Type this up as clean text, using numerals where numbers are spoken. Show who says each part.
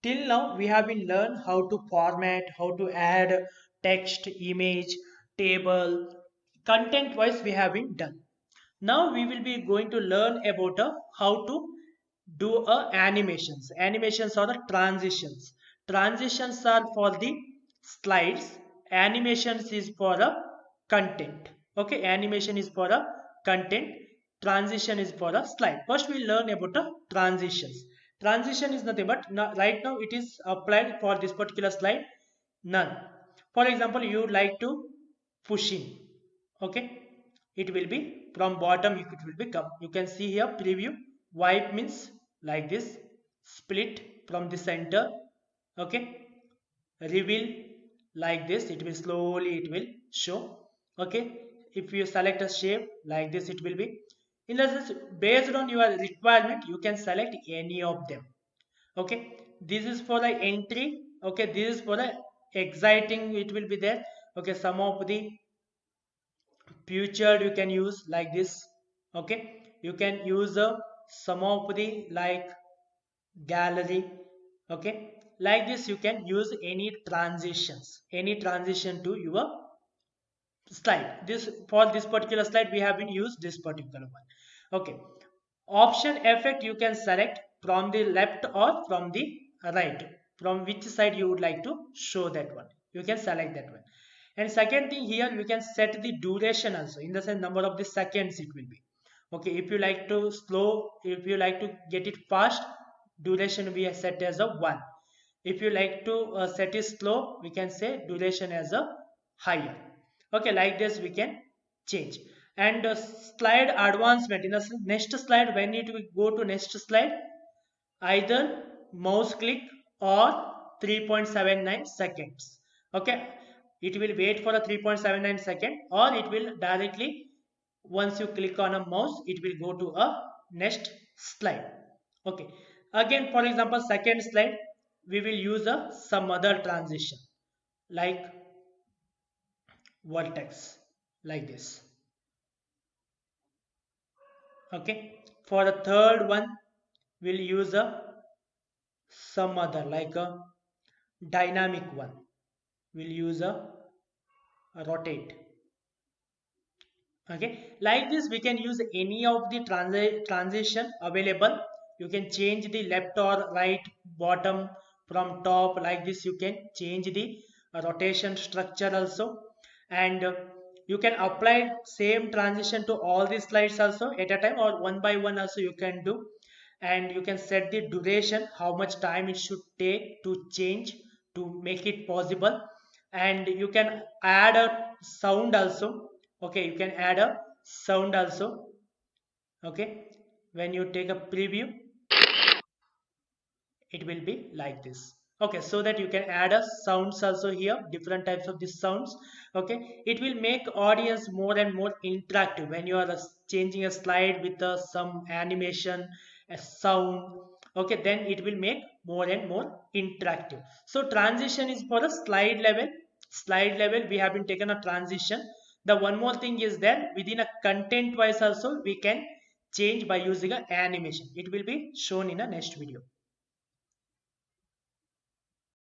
Speaker 1: Till now we have been learned how to format, how to add text, image, table, content wise we have been done. Now we will be going to learn about how to do animations. Animations are the transitions. Transitions are for the slides, animations is for the content. Okay, animation is for the content, transition is for the slide. First we learn about the transitions. Transition is nothing but right now it is applied for this particular slide, none. For example, you would like to push in, okay, it will be from bottom, it will become, you can see here preview, wipe means like this, split from the center, okay, reveal like this, it will slowly it will show, okay. If you select a shape like this, it will be, in the sense, based on your requirement you can select any of them, okay. This is for the entry, okay, this is for the exciting, it will be there, okay. Some of the future you can use like this, okay. You can use some of the like gallery, okay, like this. You can use any transitions, any transition to your slide. This, for this particular slide we have been used this particular one, okay. Option effect you can select from the left or from the right, from which side you would like to show that one, you can select that one. And second thing here, we can set the duration also, in the sense number of the seconds it will be, okay. If you like to slow, if you like to get it fast, duration we have set as a 1. If you like to set it slow, we can say duration as a higher, okay. Like this we can change. And slide advancement, in the next slide, when it will go to next slide, either mouse click or 3.79 seconds, okay. It will wait for a 3.79 second, or it will directly, once you click on a mouse, it will go to a next slide, okay. Again, for example, second slide we will use a some other transition like vertex, like this, okay. For the third one we'll use a some other like a dynamic one, we'll use a rotate, okay. Like this we can use any of the transition available. You can change the left or right, bottom, from top, like this you can change the rotation structure also. And you can apply same transition to all the slides also at a time, or one by one also you can do. And you can set the duration, how much time it should take to change, to make it possible. And you can add a sound also, okay. You can add a sound also, okay. When you take a preview, it will be like this, okay. So that you can add a sounds also here, different types of these sounds, okay. It will make audience more and more interactive when you are changing a slide with some animation, a sound, okay. Then it will make more and more interactive. So transition is for the slide level. Slide level we have been taken a transition. The one more thing is that within a content wise also we can change by using an animation. It will be shown in a next video.